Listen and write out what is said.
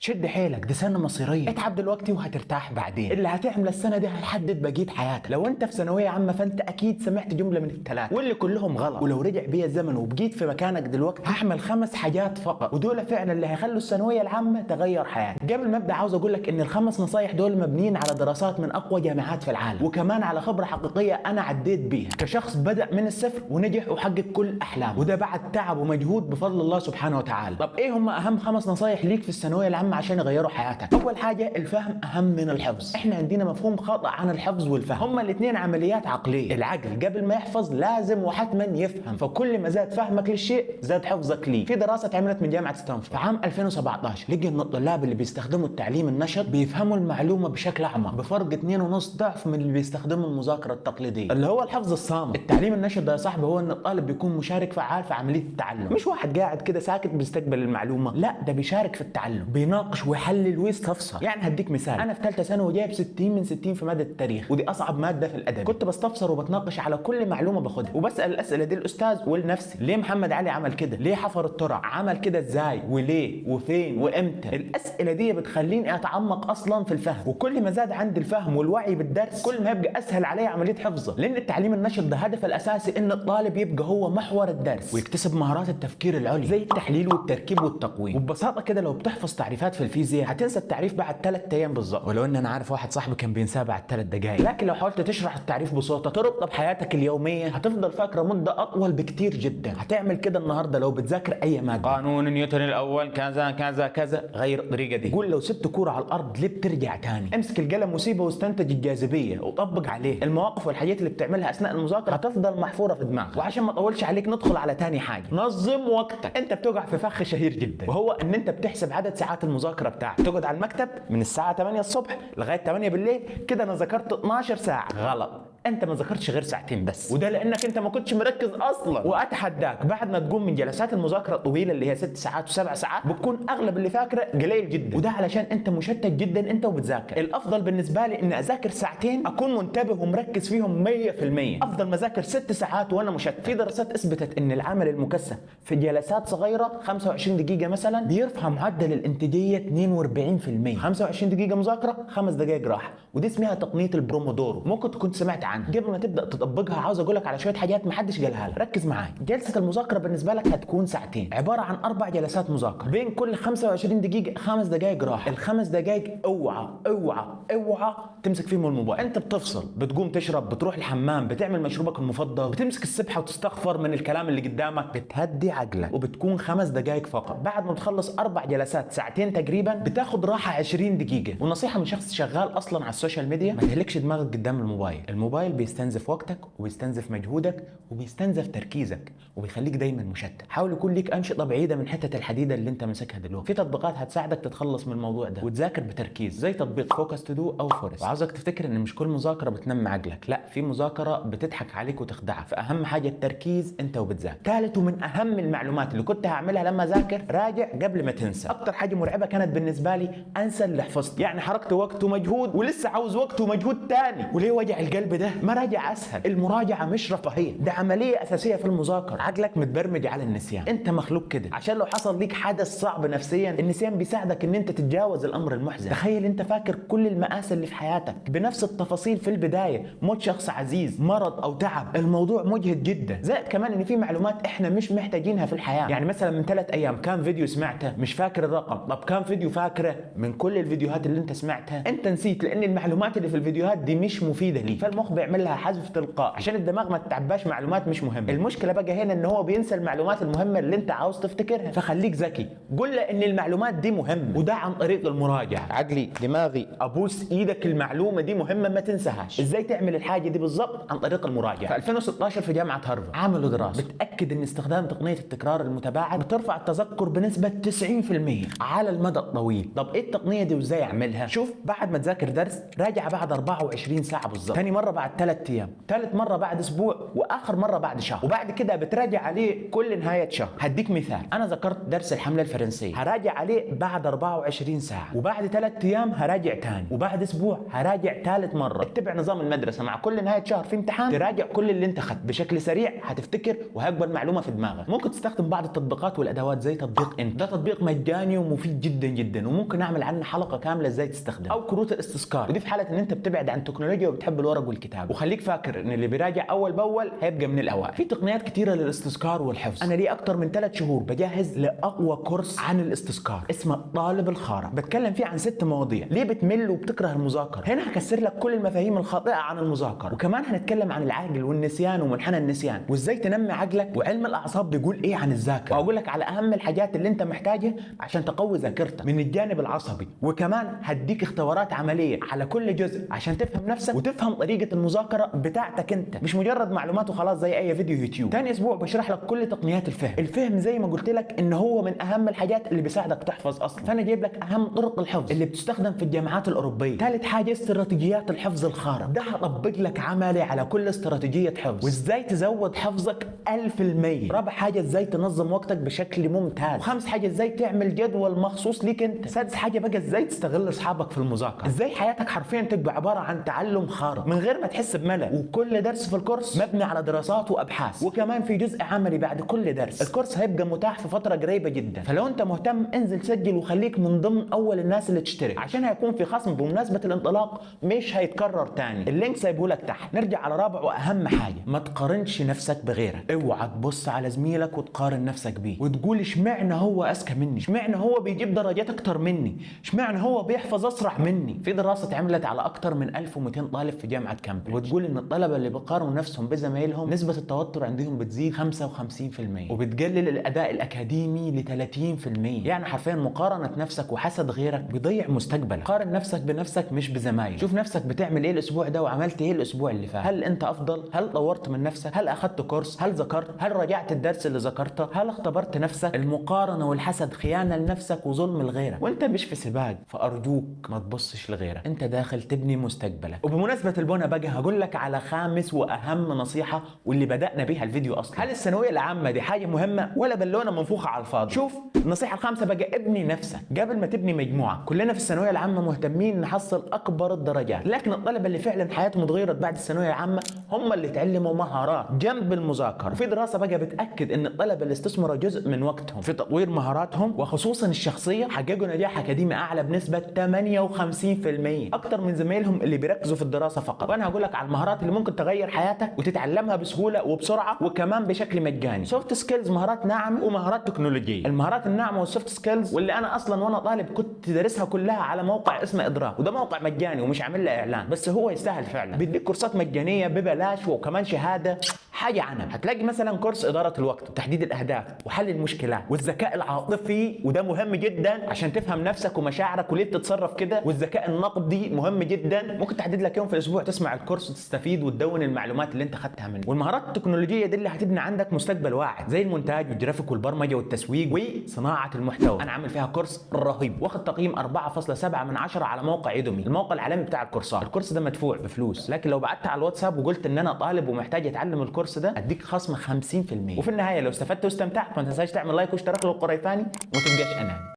شد حيلك، دي سنة مصيرية. اتعب دلوقتي وهترتاح بعدين. اللي هتعمل السنة دي هيحدد بقية حياتك. لو انت في ثانوية عامة فانت اكيد سمعت جملة من الثلاثة واللي كلهم غلط، ولو رجع بيا الزمن وبقيت في مكانك دلوقتي هحمل 5 حاجات فقط، ودول فعلا اللي هيخلوا الثانوية العامة تغير حياتك. قبل ما ابدا عاوز اقول لك ان ال5 نصايح دول مبنيين على دراسات من اقوى جامعات في العالم، وكمان على خبرة حقيقية انا عديت بيها كشخص بدأ من الصفر ونجح وحقق كل احلامه، وده بعد تعب ومجهود بفضل الله سبحانه وتعالى. طب ايه هم اهم 5 نصايح ليك في الثانوية العامة عشان يغيروا حياتك؟ اول حاجه الفهم اهم من الحفظ. احنا عندنا مفهوم خاطئ عن الحفظ والفهم، هما الاثنين عمليات عقليه. العقل قبل ما يحفظ لازم وحتما يفهم، فكل ما زاد فهمك للشيء زاد حفظك ليه. في دراسه اتعملت من جامعه ستانفورد في عام 2017 لقي ان الطلاب اللي بيستخدموا التعليم النشط بيفهموا المعلومه بشكل اعمق بفرق 2.5 ضعف من اللي بيستخدموا المذاكره التقليديه اللي هو الحفظ الصامت. التعليم النشط ده يا صاحبي هو ان الطالب بيكون مشارك فعال في عمليه التعلم، مش واحد قاعد كده ساكت بيستقبل المعلومه، لا ده بيشارك في التعلم، بيناقش ويحلل ويستفسر. يعني هديك مثال، انا في ثالثه ثانوي جايب 60 من 60 في ماده التاريخ، ودي اصعب ماده في الادب. كنت بستفسر وبتناقش على كل معلومه باخدها، وبسال الاسئله دي الاستاذ ولنفسي. ليه محمد علي عمل كده؟ ليه حفر الترع؟ عمل كده ازاي؟ وليه؟ وفين؟ وامتى؟ الاسئله دي بتخليني اتعمق اصلا في الفهم، وكل ما زاد عندي الفهم والوعي بالدرس كل ما يبقى اسهل علي عمليه حفظه، لان التعليم النشط ده هدفه الاساسي ان الطالب يبقى هو محور الدرس ويكتسب مهارات التفكير العليا زي التحليل والتركيب والتقويم. وببساطه كده لو بتحفظ تعريفات في الفيزياء هتنسى التعريف بعد 3 ايام بالظبط، ولو ان انا عارف واحد صاحبي كان بينساه بعد 3 دقائق. لكن لو حاولت تشرح التعريف ببساطه تربطه بحياتك اليوميه هتفضل فاكره مده اطول بكتير جدا. هتعمل كده النهارده لو بتذاكر اي ماده. قانون نيوتن الاول كذا كذا كذا، غير الطريقه دي. قول لو سبت كوره على الارض ليه بترجع تاني؟ امسك القلم وسيبه واستنتج الجاذبيه وطبق عليه. المواقف والحاجات اللي بتعملها اثناء المذاكره هتفضل محفوره في دماغك. وعشان ما اطولش عليك ندخل على تاني حاجه، نظم وقتك. انت بتقع في فخ شهير جدا وهو ان انت بتحسب عدد ساعات المذاكره بتاعتك، تقعد على المكتب من الساعه 8 الصبح لغايه 8 بالليل، كده انا ذاكرت 12 ساعه. غلط، انت ما ذاكرتش غير ساعتين بس، وده لانك انت ما كنتش مركز اصلا. واتحداك بعد ما تقوم من جلسات المذاكره الطويله اللي هي 6 ساعات و7 ساعات بتكون اغلب اللي فاكره قليل جدا، وده علشان انت مشتت جدا انت وبتذاكر. الافضل بالنسبه لي ان اذاكر ساعتين اكون منتبه ومركز فيهم 100%، افضل ما اذاكر 6 ساعات وانا مشتت. في دراسات اثبتت ان العمل المكثف في جلسات صغيره 25 دقيقه مثلا بيرفع معدل الانتاجيه 42%. 25 دقيقه مذاكره 5 دقائق راحه، ودي اسمها تقنيه البرومودورو، ممكن تكون سمعت عنها. قبل ما تبدا تطبقها عاوز اقول لك على شويه حاجات ما حدش قالها لك. ركز معايا، جلسه المذاكره بالنسبه لك هتكون ساعتين، عباره عن 4 جلسات مذاكره، بين كل 25 دقيقه 5 دقائق راحه. ال5 دقائق اوعى اوعى اوعى تمسك فيهم الموبايل. انت بتفصل، بتقوم تشرب، بتروح الحمام، بتعمل مشروبك المفضل، بتمسك السبحه وتستغفر من الكلام اللي قدامك، بتهدي عقلك، وبتكون 5 دقائق فقط. بعد ما تخلص 4 جلسات ساعتين تقريبا بتاخد راحه 20 دقيقه. ونصيحه من شخص شغال اصلا على السوشيال ميديا، ما تهلكش دماغك قدام الموبايل. الموبايل بيستنزف وقتك وبيستنزف مجهودك وبيستنزف تركيزك وبيخليك دايما مشتت. حاول يكون ليك انشطه بعيده من حته الحديده اللي انت ماسكها دلوقتي. في تطبيقات هتساعدك تتخلص من الموضوع ده وتذاكر بتركيز زي تطبيق فوكس تو دو او فورست. وعاوزك تفتكر ان مش كل مذاكره بتنمي عقلك، لا، في مذاكره بتضحك عليك وتخدعك. فاهم حاجه التركيز انت وبتذاكر. ثالث ومن اهم المعلومات اللي كنت هعملها لما اذاكر، راجع قبل ما تنسى. اكتر حاجه مرعبه كانت بالنسبه لي انسى اللي حفظته، يعني حركت وقت ومجهود ولسه عاوز وقت ومجهود تاني. وليه وجع القلب ده؟ ما راجع اسهل. المراجعه مش رفاهيه، ده عمليه اساسيه في المذاكره. عقلك متبرمج على النسيان، انت مخلوق كده عشان لو حصل ليك حدث صعب نفسيا النسيان بيساعدك ان انت تتجاوز الامر المحزن. تخيل انت فاكر كل المآسي اللي في حياتك بنفس التفاصيل في البدايه، موت شخص عزيز، مرض او تعب، الموضوع مجهد جدا. زائد كمان ان في معلومات احنا مش محتاجينها في الحياه. يعني مثلا من 3 ايام كان فيديو سمعته مش فاكر الرقم، طب كان فيديو فاكره من كل الفيديوهات اللي انت سمعتها انت نسيت، لان المعلومات اللي في الفيديوهات دي مش مفيده ليك، فالمخ بيعمل لها حذف تلقائي عشان الدماغ ما تتعباش معلومات مش مهمه. المشكله بقى هنا ان هو بينسى المعلومات المهمه اللي انت عاوز تفتكرها. فخليك ذكي، قول له ان المعلومات دي مهمه، وده عن طريق المراجعه. عقلي دماغي ابوس ايدك، المعلومه دي مهمه ما تنساهاش. ازاي تعمل الحاجه دي بالظبط؟ عن طريق المراجعه. في 2016 في جامعه هارفارد عملوا دراسه بتاكد ان استخدام تقنيه التكرار المتباعد بترفع التذكر بنسبه 90% على المدى الطويل. طب ايه التقنيه دي وازاي اعملها؟ شوف، بعد ما تذاكر درس راجع بعد 24 ساعه بالظبط، ثاني مره بعد بعد 3 ايام، ثالث مره بعد اسبوع، واخر مره بعد شهر، وبعد كده بتراجع عليه كل نهايه شهر. هديك مثال، انا ذكرت درس الحمله الفرنسيه هراجع عليه بعد 24 ساعه، وبعد 3 ايام هراجع ثاني، وبعد اسبوع هراجع ثالث مره. اتبع نظام المدرسه، مع كل نهايه شهر في امتحان تراجع كل اللي انت خدته بشكل سريع، هتفتكر وهيقبل معلومه في دماغك. ممكن تستخدم بعض التطبيقات والادوات زي تطبيق انت، ده تطبيق مجاني ومفيد جدا جدا، وممكن اعمل عنه حلقه كامله ازاي تستخدم. او كروت الاستذكار، ودي في حاله ان انت بتبعد عن التكنولوجيا وبتحب الورق والكتاب. وخليك فاكر ان اللي بيراجع اول باول هيبقى من الاوائل. في تقنيات كتيره للاستذكار والحفظ. انا لي اكتر من 3 شهور بجهز لاقوى كورس عن الاستذكار اسمه الطالب الخارق، بتكلم فيه عن 6 مواضيع. ليه بتمل وبتكره المذاكره؟ هنا هكسر لك كل المفاهيم الخاطئه عن المذاكره، وكمان هنتكلم عن العقل والنسيان ومنحنى النسيان، وازاي تنمي عقلك، وعلم الاعصاب بيقول ايه عن الذاكره، واقول لك على اهم الحاجات اللي انت محتاجها عشان تقوي ذاكرتك من الجانب العصبي. وكمان هديك اختبارات عمليه على كل جزء عشان تفهم نفسك وتفهم طريقه المذاكره بتاعتك انت، مش مجرد معلومات وخلاص زي اي فيديو يوتيوب. ثاني اسبوع بشرح لك كل تقنيات الفهم زي ما قلت لك ان هو من اهم الحاجات اللي بيساعدك تحفظ اصلا، فانا جايب لك اهم طرق الحفظ اللي بتستخدم في الجامعات الاوروبيه. ثالث حاجه استراتيجيات الحفظ الخارق، ده هطبق لك عملي على كل استراتيجيه حفظ، وازاي تزود حفظك 1000%. رابع حاجه ازاي تنظم وقتك بشكل ممتاز. وخامس حاجه ازاي تعمل جدول مخصوص ليك انت. سادس حاجه بقى ازاي تستغل اصحابك في المذاكره، ازاي حياتك حرفيا تبقى عباره عن تعلم خارق من غير ما تحس بملل. وكل درس في الكورس مبني على دراسات وابحاث، وكمان في جزء عملي بعد كل درس. الكورس هيبقى متاح في فتره قريبه جدا، فلو انت مهتم انزل سجل وخليك من ضمن اول الناس اللي تشترك، عشان هيكون في خصم بمناسبه الانطلاق مش هيتكرر تاني. اللينك سايبه لك تحت. نرجع على رابع واهم حاجه، ما تقارنش نفسك بغيرك. اوعى تبص على زميلك وتقارن نفسك بيه وتقول اشمعنى هو اذكى مني، اشمعنى هو بيجيب درجات اكتر مني، اشمعنى هو بيحفظ اسرع مني. في دراسه اتعملت على اكتر من 1200 طالب في جامعه كامبريدج، وتقول ان الطلبه اللي بيقارنوا نفسهم بزمايلهم نسبه التوتر عندهم بتزيد 55%، وبتقلل الاداء الاكاديمي ل 30%. يعني حرفيا مقارنه نفسك وحسد غيرك بيضيع مستقبلك. قارن نفسك بنفسك مش بزمايلك. شوف نفسك بتعمل ايه الاسبوع ده وعملت ايه الاسبوع اللي فات. هل انت افضل؟ هل طورت من نفسك؟ هل اخذت كورس؟ هل ذكرت؟ هل راجعت الدرس اللي ذكرته؟ هل اختبرت نفسك؟ المقارنه والحسد خيانه لنفسك وظلم لغيرك، وانت مش في سباق، فارجوك ما تبصش لغيرك، انت داخل تبني مستقبلك. وبمناسبه البنى بقى هقول لك على خامس واهم نصيحه واللي بدانا بيها الفيديو اصلا. هل الثانويه العامه دي حاجه مهمه ولا بالونه منفوخه على الفاضي؟ شوف النصيحه الخامسه بقى، ابني نفسك قبل ما تبني مجموعه. كلنا في الثانويه العامه مهتمين نحصل اكبر الدرجات، لكن الطلبه اللي فعلا حياتهم اتغيرت بعد الثانويه العامه هم اللي تعلموا مهارات جنب المذاكره. وفي دراسه بقى بتاكد ان الطلبه اللي استثمروا جزء من وقتهم في تطوير مهاراتهم وخصوصا الشخصيه حققوا نجاح اكاديمي اعلى بنسبه 58%، اكتر من زمايلهم اللي بيركزوا في الدراسه فقط. وانا هقول لك على المهارات اللي ممكن تغير حياتك وتتعلمها بسهوله وبسرعه وكمان بشكل مجاني. سوفت سكيلز، مهارات ناعمه ومهارات تكنولوجيه. المهارات الناعمه والسوفت سكيلز واللي انا اصلا وانا طالب كنت دارسها كلها على موقع اسمه ادراك، وده موقع مجاني ومش عامل له اعلان، بس هو يستاهل فعلا. بيديك كورسات مجانيه ببلاش وكمان شهاده حاجه عنها. هتلاقي مثلا كورس اداره الوقت وتحديد الاهداف وحل المشكلات والذكاء العاطفي، وده مهم جدا عشان تفهم نفسك ومشاعرك وليه بتتصرف كده، والذكاء النقدي مهم جدا. ممكن تحدد لك يوم في الاسبوع تسمع الكورس وتستفيد وتدون المعلومات اللي انت خدتها منه. والمهارات التكنولوجيه دي اللي هتبني عندك مستقبل واعد، زي المونتاج والجرافيك والبرمجه والتسويق وصناعه المحتوى. انا عامل فيها كورس رهيب واخد تقييم 4.7 من 10 على موقع يودمي، الموقع العالمي بتاع الكورسات. الكورس ده مدفوع بفلوس، لكن لو بعت على الواتساب وقلت ان انا طالب ومحتاج اتعلم الكورس ده اديك خصم 50%. وفي النهايه لو استفدت واستمتعت ما تنساش تعمل لايك واشتراك للقريفاني وما تبقاش اناني.